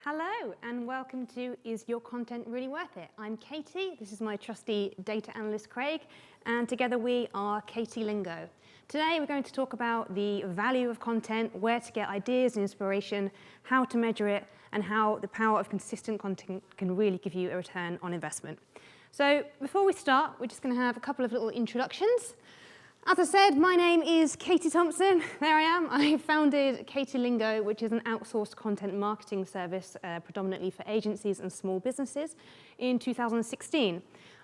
Hello and welcome to Is Your Content Really Worth It? I'm Katie, this is my trusty data analyst Craig, and together we are Katie Lingo. Today we're going to talk about the value of content, where to get ideas and inspiration, how to measure it, and how the power of consistent content can really give you a return on investment. So before we start, we're just going to have a couple of little introductions. As I said, my name is Katie Thompson. There I am. I founded Katie Lingo, which is an outsourced content marketing service predominantly for agencies and small businesses in 2016.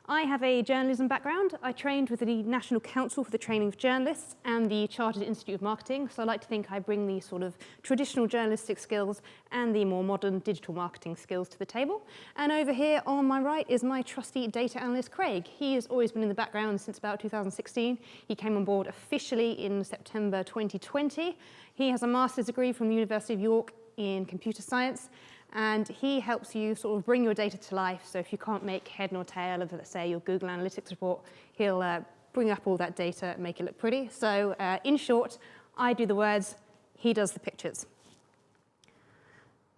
I have a journalism background. I trained with the National Council for the Training of Journalists and the Chartered Institute of Marketing, so I like to think I bring the sort of traditional journalistic skills and the more modern digital marketing skills to the table. And over here on my right is my trusty data analyst Craig. He has always been in the background since about 2016. He came on board officially in September 2020. He has a master's degree from the University of York in computer science, and he helps you sort of bring your data to life. So if you can't make head nor tail of, let's say, your Google Analytics report, he'll bring up all that data and make it look pretty. So in short, I do the words, he does the pictures.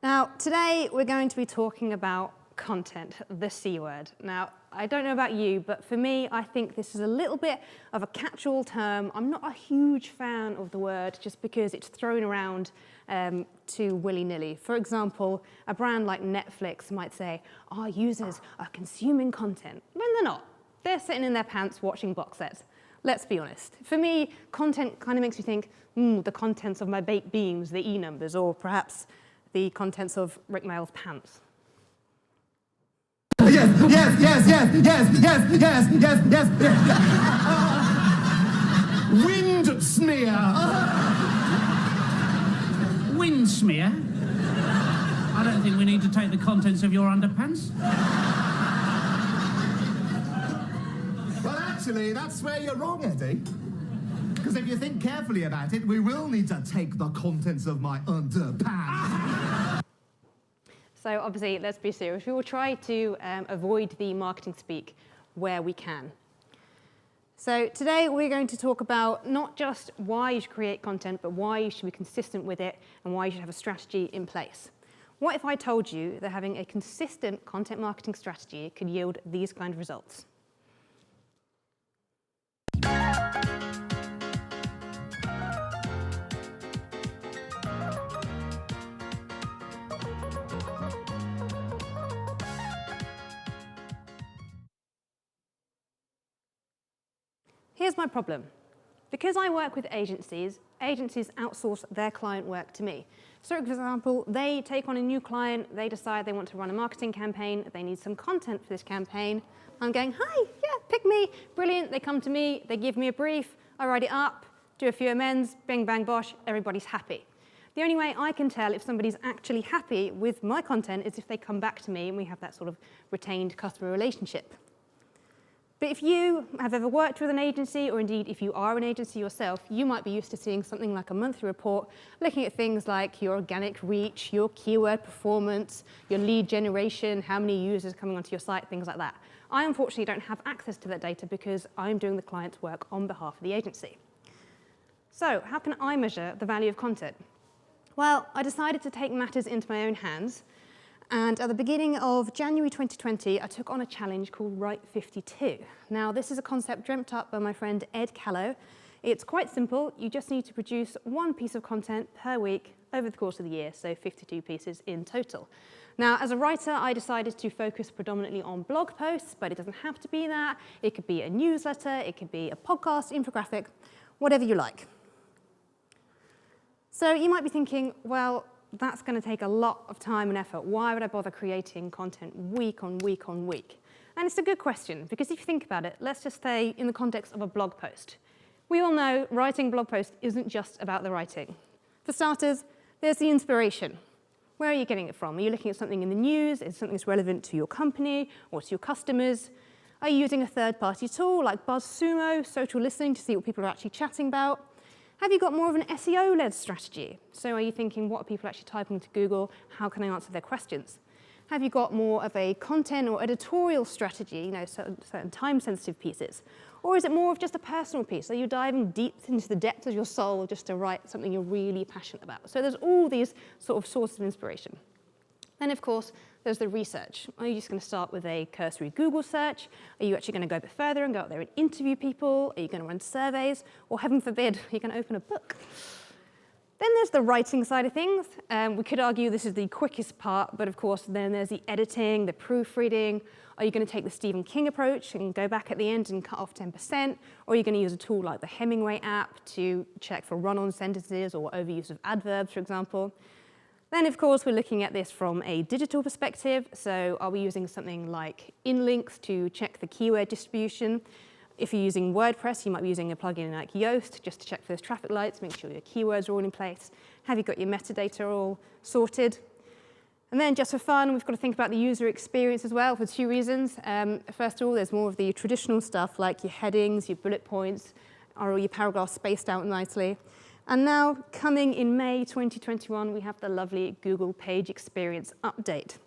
Now, today we're going to be talking about content, the C word. Now, I don't know about you, but for me, I think this is a little bit of a catch-all term. I'm not a huge fan of the word just because it's thrown around too willy-nilly. For example, a brand like Netflix might say, our users are consuming content. When they're not. They're sitting in their pants watching box sets. Let's be honest. For me, content kind of makes me think, the contents of my baked beans, the e-numbers, or perhaps the contents of Rick Mail's pants. Yes. Wind smear. Wind smear? I don't think we need to take the contents of your underpants. Well, actually, that's where you're wrong, Eddie. Because if you think carefully about it, we will need to take the contents of my underpants. So obviously, let's be serious. We will try to avoid the marketing speak where we can. So today we're going to talk about not just why you should create content, but why you should be consistent with it and why you should have a strategy in place. What if I told you that having a consistent content marketing strategy could yield these kind of results? Here's my problem. Because I work with agencies, agencies outsource their client work to me. So for example, they take on a new client, they decide they want to run a marketing campaign, they need some content for this campaign. I'm going, hi, yeah, pick me, brilliant. They come to me, they give me a brief, I write it up, do a few amends, bing, bang, bosh, everybody's happy. The only way I can tell if somebody's actually happy with my content is if they come back to me and we have that sort of retained customer relationship. But if you have ever worked with an agency, or indeed if you are an agency yourself, you might be used to seeing something like a monthly report, looking at things like your organic reach, your keyword performance, your lead generation, how many users coming onto your site, things like that. I unfortunately don't have access to that data because I'm doing the client's work on behalf of the agency. So how can I measure the value of content? Well, I decided to take matters into my own hands. And at the beginning of January 2020, I took on a challenge called Write 52. Now, this is a concept dreamt up by my friend Ed Callow. It's quite simple. You just need to produce one piece of content per week over the course of the year, so 52 pieces in total. Now, as a writer, I decided to focus predominantly on blog posts, but it doesn't have to be that. It could be a newsletter, it could be a podcast, infographic, whatever you like. So you might be thinking, well, that's going to take a lot of time and effort. Why would I bother creating content week on week on week? And it's a good question, because if you think about it, let's just say in the context of a blog post. We all know writing a blog post isn't just about the writing. For starters, there's the inspiration. Where are you getting it from? Are you looking at something in the news? Is it something that's relevant to your company or to your customers? Are you using a third-party tool like BuzzSumo, social listening, to see what people are actually chatting about? Have you got more of an SEO-led strategy? So are you thinking, what are people actually typing to Google? How can I answer their questions? Have you got more of a content or editorial strategy, certain time-sensitive pieces? Or is it more of just a personal piece? Are you diving deep into the depths of your soul just to write something you're really passionate about? So there's all these sort of sources of inspiration. Then, of course, there's the research. Are you just going to start with a cursory Google search? Are you actually going to go a bit further and go out there and interview people? Are you going to run surveys? Or heaven forbid, are you going to open a book? Then there's the writing side of things. We could argue this is the quickest part, but of course, then there's the editing, the proofreading. Are you going to take the Stephen King approach and go back at the end and cut off 10%? Or are you going to use a tool like the Hemingway app to check for run-on sentences or overuse of adverbs, for example? Then, of course, we're looking at this from a digital perspective. So are we using something like inlinks to check the keyword distribution? If you're using WordPress, you might be using a plugin like Yoast just to check for those traffic lights, make sure your keywords are all in place. Have you got your metadata all sorted? And then just for fun, we've got to think about the user experience as well for two reasons. First of all, there's more of the traditional stuff like your headings, your bullet points, are all your paragraphs spaced out nicely. And now, coming in May 2021, we have the lovely Google Page Experience Update.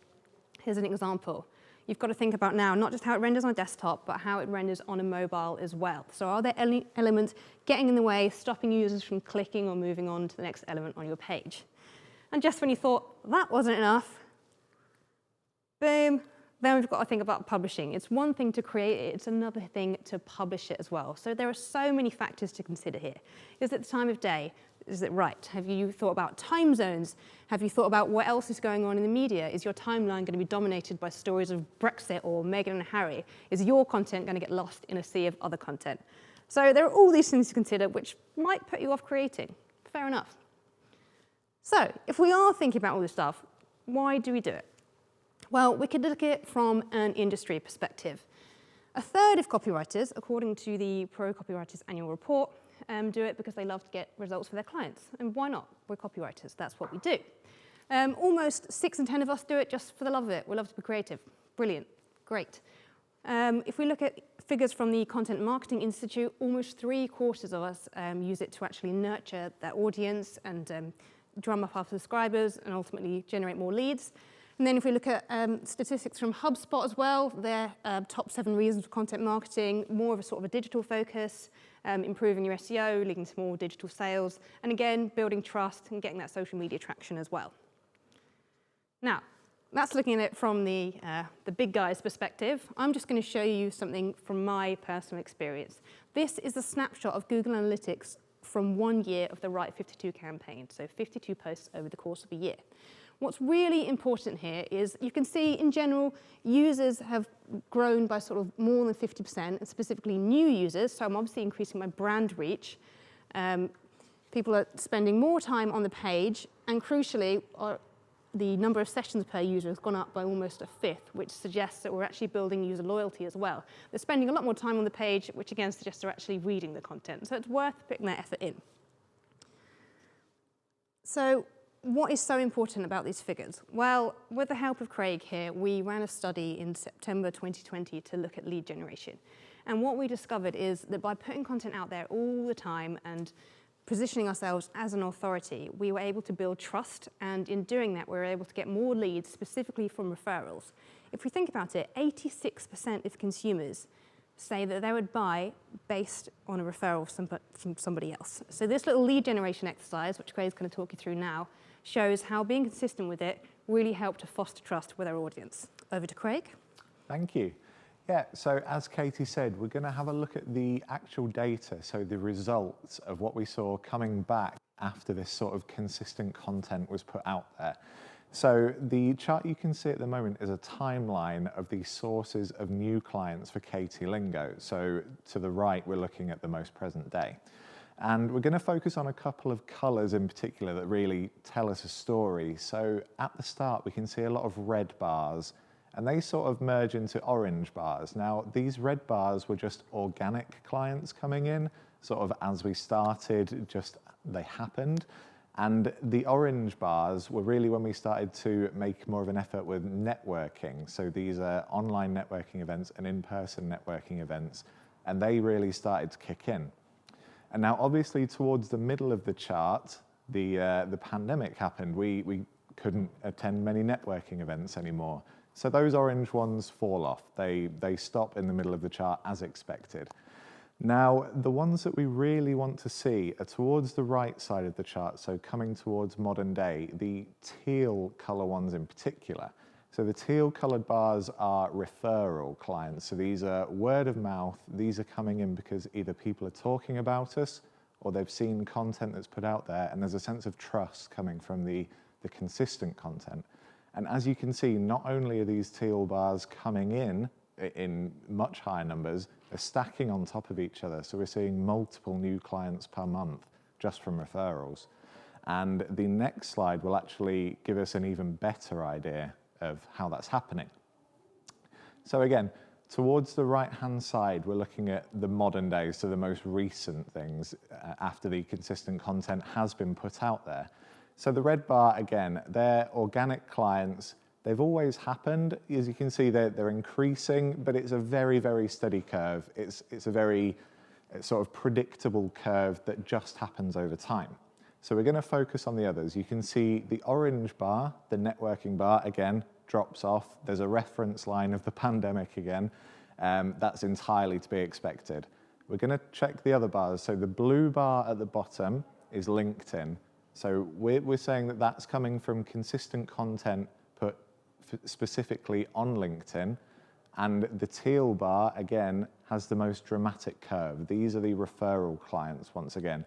Here's an example. You've got to think about now not just how it renders on a desktop, but how it renders on a mobile as well. So are there any elements getting in the way, stopping users from clicking or moving on to the next element on your page? And just when you thought that wasn't enough, boom, then we've got to think about publishing. It's one thing to create it, it's another thing to publish it as well. So there are so many factors to consider here. Is it the time of day? Is it right? Have you thought about time zones? Have you thought about what else is going on in the media? Is your timeline going to be dominated by stories of Brexit or Meghan and Harry? Is your content going to get lost in a sea of other content? So there are all these things to consider which might put you off creating. Fair enough. So if we are thinking about all this stuff, why do we do it? Well, we could look at it from an industry perspective. A third of copywriters, according to the Pro Copywriters Annual Report, do it because they love to get results for their clients. And why not? We're copywriters. That's what we do. Almost 6 in 10 of us do it just for the love of it. We love to be creative. Brilliant. Great. If we look at figures from the Content Marketing Institute, almost 3/4 of us use it to actually nurture their audience and drum up our subscribers and ultimately generate more leads. And then if we look at statistics from HubSpot as well, their top 7 reasons for content marketing, more of a sort of a digital focus, improving your SEO, leading to more digital sales, and again, building trust and getting that social media traction as well. Now, that's looking at it from the big guy's perspective. I'm just going to show you something from my personal experience. This is a snapshot of Google Analytics from 1 year of the Right 52 campaign, so 52 posts over the course of a year. What's really important here is you can see in general users have grown by sort of more than 50%, and specifically new users, so I'm obviously increasing my brand reach. People are spending more time on the page, and crucially, the number of sessions per user has gone up by almost a fifth, which suggests that we're actually building user loyalty as well. They're spending a lot more time on the page, which again suggests they're actually reading the content. So it's worth putting that effort in. So what is so important about these figures? Well, with the help of Craig here, we ran a study in September 2020 to look at lead generation. And what we discovered is that by putting content out there all the time and positioning ourselves as an authority, we were able to build trust, and in doing that, we were able to get more leads, specifically from referrals. If we think about it, 86% of consumers say that they would buy based on a referral from somebody else. So this little lead generation exercise, which Craig's going to talk you through now, shows how being consistent with it really helped to foster trust with our audience. Over to Craig. Thank you. Yeah, so as Katie said, we're going to have a look at the actual data, so the results of what we saw coming back after this sort of consistent content was put out there. So the chart you can see at the moment is a timeline of the sources of new clients for Katie Lingo. So to the right, we're looking at the most present day. And we're going to focus on a couple of colours in particular that really tell us a story. So at the start, we can see a lot of red bars, and they sort of merge into orange bars. Now, these red bars were just organic clients coming in, sort of as we started, just they happened. And the orange bars were really when we started to make more of an effort with networking. So these are online networking events and in-person networking events, and they really started to kick in. And now, obviously, towards the middle of the chart, the pandemic happened. We couldn't attend many networking events anymore. So those orange ones fall off. They stop in the middle of the chart as expected. Now, the ones that we really want to see are towards the right side of the chart, so coming towards modern day, the teal colour ones in particular. So the teal coloured bars are referral clients. So these are word of mouth. These are coming in because either people are talking about us or they've seen content that's put out there, and there's a sense of trust coming from the consistent content. And as you can see, not only are these teal bars coming in much higher numbers, they're stacking on top of each other. So we're seeing multiple new clients per month just from referrals. And the next slide will actually give us an even better idea of how that's happening. So again, towards the right-hand side, we're looking at the modern day, so the most recent things after the consistent content has been put out there. So the red bar, again, they're organic clients. They've always happened. As you can see, they're increasing, but it's a very, very steady curve. It's a very sort of predictable curve that just happens over time. So we're going to focus on the others. You can see the orange bar, the networking bar, again, drops off. There's a reference line of the pandemic again. That's entirely to be expected. We're going to check the other bars. So the blue bar at the bottom is LinkedIn. So we're saying that that's coming from consistent content put specifically on LinkedIn. And the teal bar, again, has the most dramatic curve. These are the referral clients, once again.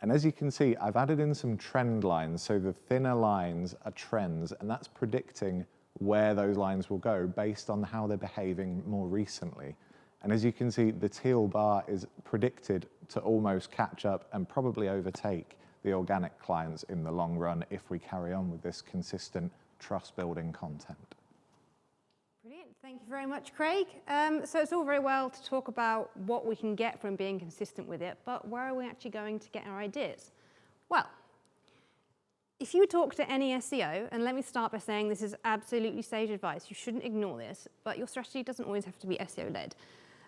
And as you can see, I've added in some trend lines. So the thinner lines are trends, and that's predicting where those lines will go based on how they're behaving more recently. And as you can see, the teal bar is predicted to almost catch up and probably overtake the organic clients in the long run if we carry on with this consistent trust-building content. Brilliant, thank you very much, Craig. So it's all very well to talk about what we can get from being consistent with it, but where are we actually going to get our ideas? Well, if you talk to any SEO, and let me start by saying this is absolutely sage advice, you shouldn't ignore this, but your strategy doesn't always have to be SEO-led.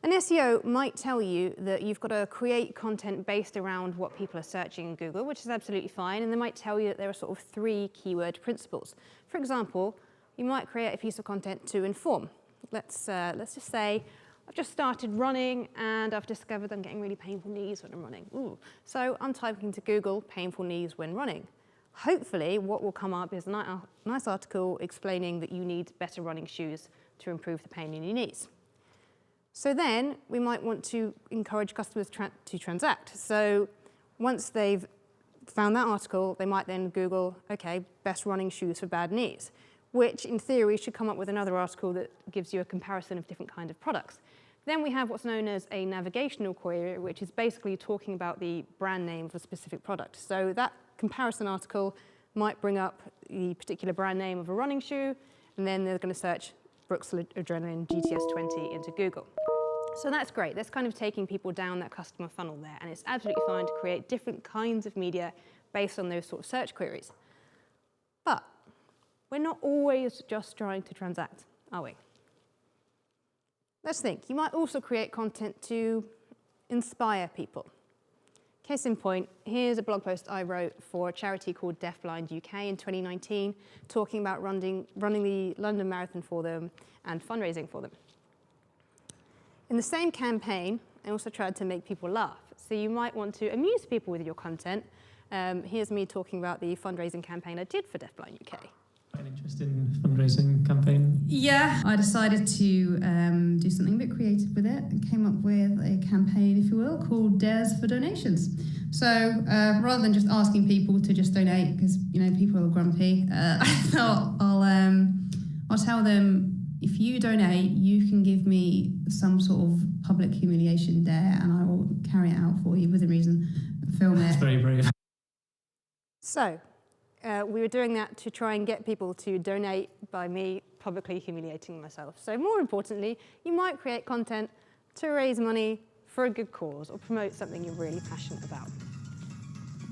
An SEO might tell you that you've got to create content based around what people are searching in Google, which is absolutely fine, and they might tell you that there are sort of 3 keyword principles. For example, you might create a piece of content to inform. Let's just say I've just started running and I've discovered I'm getting really painful knees when I'm running. Ooh. So I'm typing to Google painful knees when running. Hopefully what will come up is a nice article explaining that you need better running shoes to improve the pain in your knees. So then we might want to encourage customers to transact. So once they've found that article, they might then Google, okay, best running shoes for bad knees, which in theory should come up with another article that gives you a comparison of different kinds of products. Then we have what's known as a navigational query, which is basically talking about the brand name of a specific product. So that comparison article might bring up the particular brand name of a running shoe, and then they're going to search Brooks Adrenaline GTS 20 into Google. So that's great. That's kind of taking people down that customer funnel there, and it's absolutely fine to create different kinds of media based on those sort of search queries. But we're not always just trying to transact, are we? Let's think. You might also create content to inspire people. Case in point, here's a blog post I wrote for a charity called Deafblind UK in 2019, talking about running the London Marathon for them and fundraising for them. In the same campaign, I also tried to make people laugh. So you might want to amuse people with your content. Here's me talking about the fundraising campaign I did for Deafblind UK. Quite an interesting fundraising campaign. Yeah, I decided to do something a bit creative with it and came up with a campaign, if you will, called Dares for Donations. So rather than just asking people to just donate, because people are grumpy, I thought I'll tell them, if you donate, you can give me some sort of public humiliation dare, and I will carry it out for you within reason. Film it. It's very brave. So we were doing that to try and get people to donate by me publicly humiliating myself. So more importantly, you might create content to raise money for a good cause or promote something you're really passionate about.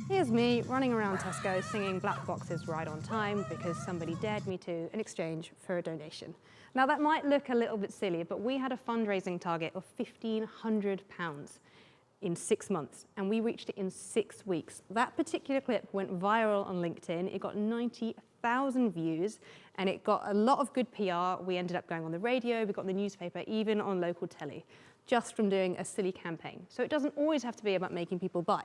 Here's me running around Tesco singing Black Boxes Right on Time because somebody dared me to in exchange for a donation. Now that might look a little bit silly, but we had a fundraising target of £1,500 in 6 months, and we reached it in 6 weeks. That particular clip went viral on LinkedIn. It got 90,000 views, and it got a lot of good PR. We ended up going on the radio, we got on the newspaper, even on local telly. just from doing a silly campaign. So it doesn't always have to be about making people buy.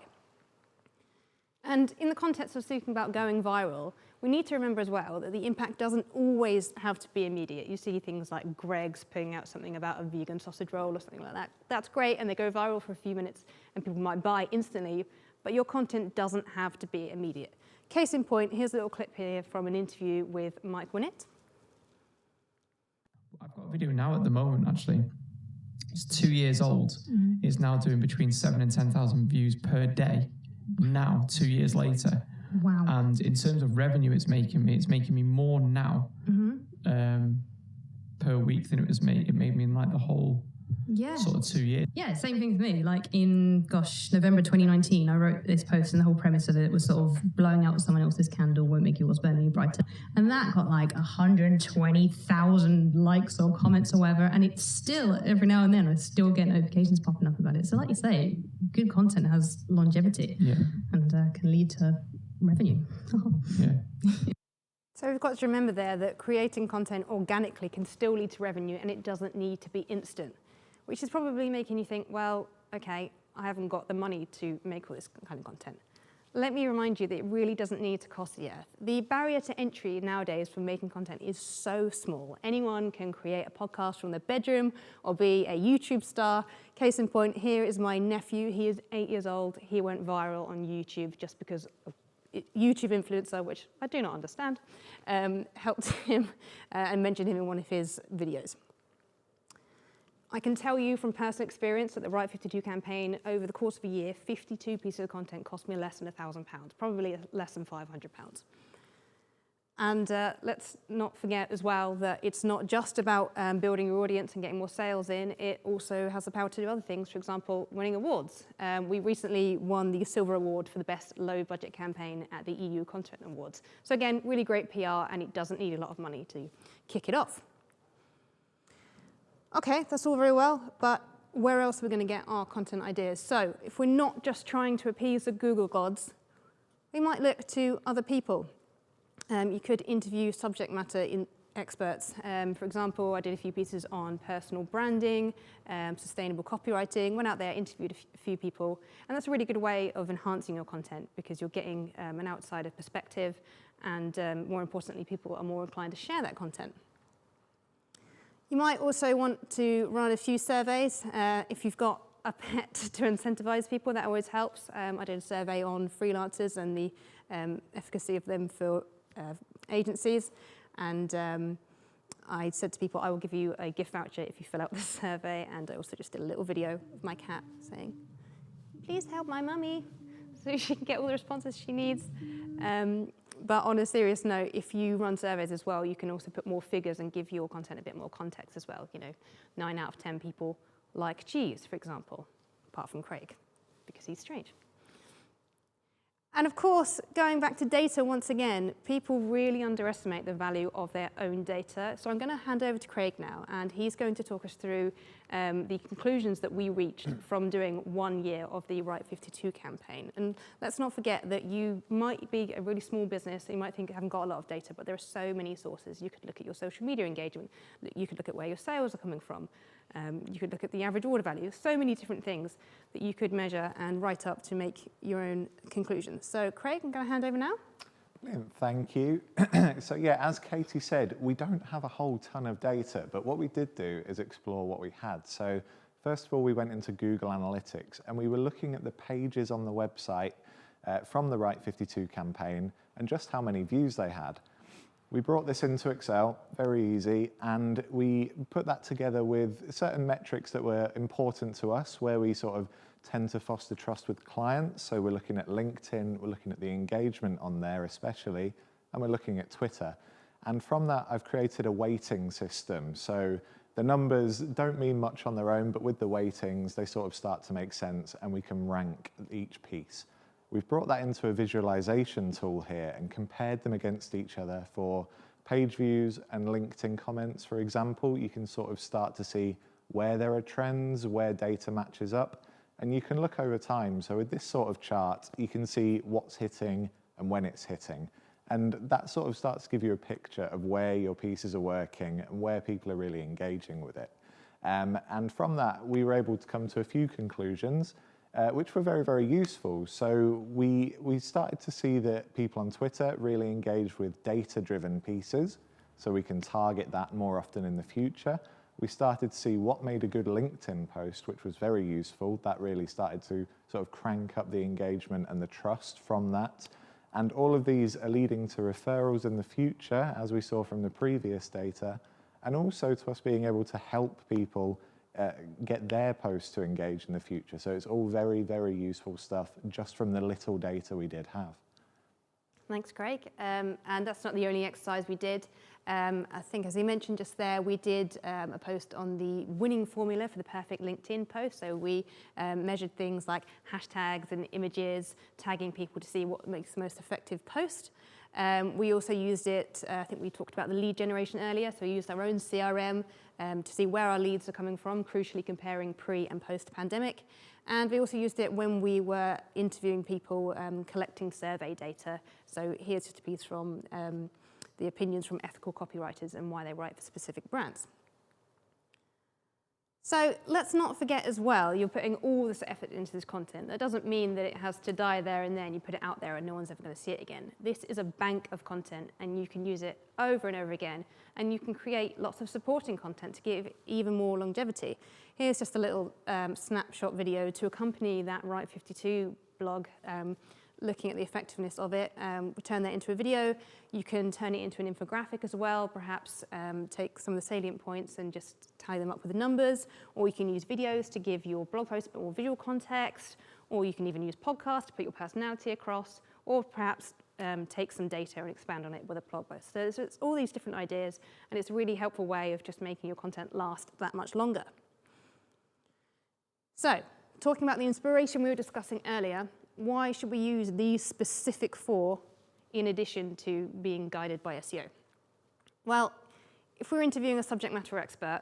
And in the context of speaking about going viral, we need to remember as well that the impact doesn't always have to be immediate. You see things like Greg's putting out something about a vegan sausage roll or something like that. That's great, and they go viral for a few minutes, and people might buy instantly, but your content doesn't have to be immediate. Case in point, here's a little clip here from an interview with Mike Winnett. I've got a video now at the moment, actually. It's 2 years old. It's now doing between 7,000 and 10,000 views per day. Now, 2 years later. Wow. And in terms of revenue it's making me more now per week than it made me in like the whole sort of 2 years. Yeah, same thing for me. Like in, November 2019, I wrote this post and the whole premise of it was sort of blowing out someone else's candle won't make yours burn any brighter. And that got like 120,000 likes or comments or whatever. And it's still, every now and then, I still get notifications popping up about it. So like you say, good content has longevity and can lead to revenue. So we've got to remember there that creating content organically can still lead to revenue, and it doesn't need to be instant, which is probably making you think, well, okay, I haven't got the money to make all this kind of content. Let me remind you that it really doesn't need to cost the earth. The barrier to entry nowadays for making content is so small. Anyone can create a podcast from their bedroom or be a YouTube star. Case in point, here is my nephew. He is 8 years old. He went viral on YouTube just because of YouTube influencer, which I do not understand, helped him and mentioned him in one of his videos. I can tell you from personal experience that the Right 52 campaign, over the course of a year, 52 pieces of content cost me less than £1,000, probably less than £500. And let's not forget as well that it's not just about building your audience and getting more sales in, it also has the power to do other things, for example, winning awards. We recently won the Silver Award for the best low budget campaign at the EU Content Awards. So again, really great PR, and it doesn't need a lot of money to kick it off. Okay, that's all very well, but where else are we going to get our content ideas? So if we're not just trying to appease the Google gods, we might look to other people. You could interview subject matter experts. For example, I did a few pieces on personal branding, sustainable copywriting, went out there, interviewed a few people, and that's a really good way of enhancing your content because you're getting an outsider perspective, and more importantly, people are more inclined to share that content. You might also want to run a few surveys. If you've got a pet to incentivize people, that always helps. I did a survey on freelancers and the efficacy of them for agencies. And I said to people, I will give you a gift voucher if you fill out this survey. And I also just did a little video of my cat saying, please help my mummy, so she can get all the responses she needs. But on a serious note, if you run surveys as well, you can also put more figures and give your content a bit more context as well. You know, 9 out of 10 people like cheese, for example, apart from Craig, because he's strange. And of course, going back to data once again, people really underestimate the value of their own data. So I'm going to hand over to Craig now, and he's going to talk us through the conclusions that we reached from doing 1 year of the Right 52 campaign. And let's not forget that you might be a really small business, you might think you haven't got a lot of data, but there are so many sources. You could look at your social media engagement, you could look at where your sales are coming from, you could look at the average order value. So many different things that you could measure and write up to make your own conclusions. So Craig, I'm going to hand over now. Brilliant, thank you. So yeah, as Katie said, we don't have a whole ton of data, but what we did do is explore what we had. So first of all, we went into Google Analytics and we were looking at the pages on the website from the Right 52 campaign and just how many views they had. We brought this into Excel, very easy, and we put that together with certain metrics that were important to us, where we sort of tend to foster trust with clients. So we're looking at LinkedIn, we're looking at the engagement on there especially, and we're looking at Twitter. And from that, I've created a weighting system. So the numbers don't mean much on their own, but with the weightings, they sort of start to make sense and we can rank each piece. We've brought that into a visualization tool here and compared them against each other for page views and LinkedIn comments, for example. You can sort of start to see where there are trends, where data matches up, and you can look over time. So with this sort of chart, you can see what's hitting and when it's hitting. And that sort of starts to give you a picture of where your pieces are working and where people are really engaging with it. And from that, we were able to come to a few conclusions, which were very, very useful. So we started to see that people on Twitter really engaged with data-driven pieces, so we can target that more often in the future. We started to see what made a good LinkedIn post, which was very useful. That really started to sort of crank up the engagement and the trust from that. And all of these are leading to referrals in the future, as we saw from the previous data, and also to us being able to help people get their posts to engage in the future. So it's all very, very useful stuff just from the little data we did have. Thanks, Craig. And that's not the only exercise we did. I think, as he mentioned just there, we did a post on the winning formula for the perfect LinkedIn post. So we measured things like hashtags and images, tagging people to see what makes the most effective post. We also used it, I think we talked about the lead generation earlier, so we used our own CRM to see where our leads are coming from, crucially comparing pre and post-pandemic. And we also used it when we were interviewing people, collecting survey data. So here's just a piece from the opinions from ethical copywriters and why they write for specific brands. So let's not forget as well, you're putting all this effort into this content. That doesn't mean that it has to die there and then. You put it out there and no one's ever going to see it again. This is a bank of content and you can use it over and over again. And you can create lots of supporting content to give even more longevity. Here's just a little snapshot video to accompany that Right 52 blog, looking at the effectiveness of it. We turn that into a video. You can turn it into an infographic as well, perhaps take some of the salient points and just tie them up with the numbers, or you can use videos to give your blog post a bit more visual context, or you can even use podcasts to put your personality across, or perhaps take some data and expand on it with a blog post. So it's all these different ideas, and it's a really helpful way of just making your content last that much longer. So, talking about the inspiration we were discussing earlier, why should we use these specific 4 in addition to being guided by SEO? Well, if we're interviewing a subject matter expert,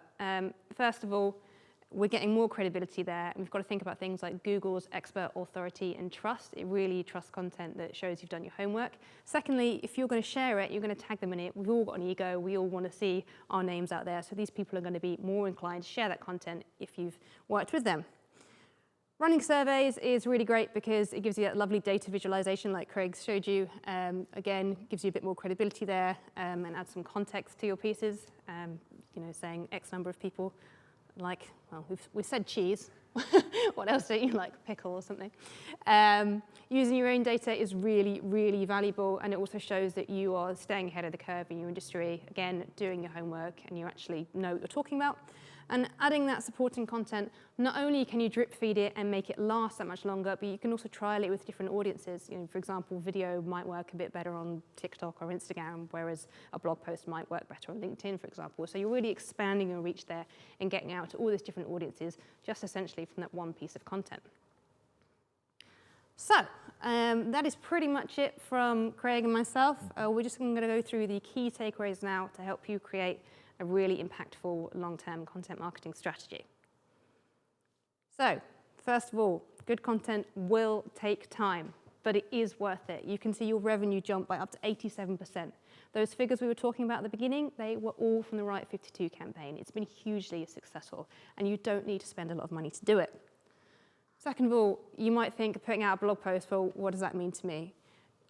first of all, we're getting more credibility there, and we've got to think about things like Google's expert authority and trust. It really trusts content that shows you've done your homework. Secondly, if you're going to share it, you're going to tag them in it. We've all got an ego. We all want to see our names out there, so these people are going to be more inclined to share that content if you've worked with them. Running surveys is really great because it gives you that lovely data visualization like Craig showed you. Again, gives you a bit more credibility there and adds some context to your pieces. You know, saying X number of people like, well, we've said cheese. What else don't you like? Pickle or something. Using your own data is really, really valuable, and it also shows that you are staying ahead of the curve in your industry. Again, doing your homework and you actually know what you're talking about. And adding that supporting content, not only can you drip feed it and make it last that much longer, but you can also trial it with different audiences. You know, for example, video might work a bit better on TikTok or Instagram, whereas a blog post might work better on LinkedIn, for example. So you're really expanding your reach there and getting out to all these different audiences, just essentially from that one piece of content. So that is pretty much it from Craig and myself. We're just going to go through the key takeaways now to help you create a really impactful long-term content marketing strategy. So, first of all, good content will take time, but it is worth it. You can see your revenue jump by up to 87%. Those figures we were talking about at the beginning, they were all from the Right 52 campaign. It's been hugely successful, and you don't need to spend a lot of money to do it. Second of all, you might think putting out a blog post, well, what does that mean to me?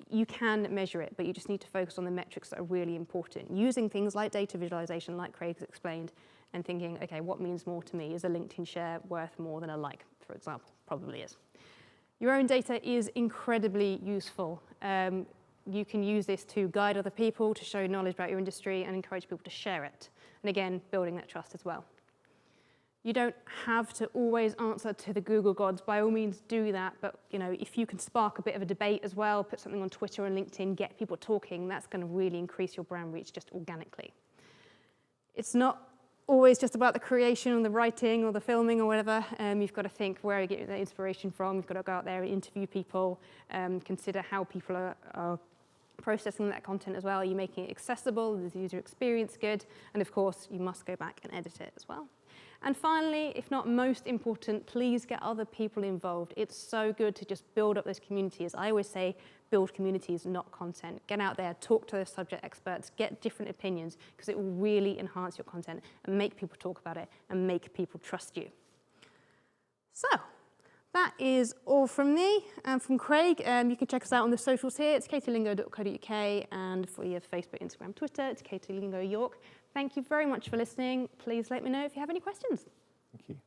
You can measure it, but you just need to focus on the metrics that are really important. Using things like data visualization, like Craig's explained, and thinking, okay, what means more to me? Is a LinkedIn share worth more than a like, for example? Probably is. Your own data is incredibly useful. You can use this to guide other people, to show knowledge about your industry, and encourage people to share it. And again, building that trust as well. You don't have to always answer to the Google gods. By all means, do that. But you know, if you can spark a bit of a debate as well, put something on Twitter and LinkedIn, get people talking, that's going to really increase your brand reach just organically. It's not always just about the creation or the writing or the filming or whatever. You've got to think where you get that inspiration from. You've got to go out there and interview people, consider how people are processing that content as well. Are you making it accessible? Is the user experience good? And of course, you must go back and edit it as well. And finally, if not most important, please get other people involved. It's so good to just build up those communities. I always say build communities, not content. Get out there, talk to those subject experts, get different opinions, because it will really enhance your content and make people talk about it and make people trust you. So that is all from me and from Craig. You can check us out on the socials here. It's katielingo.co.uk, and for your Facebook, Instagram, Twitter, it's Katie Lingo York. Thank you very much for listening. Please let me know if you have any questions. Thank you.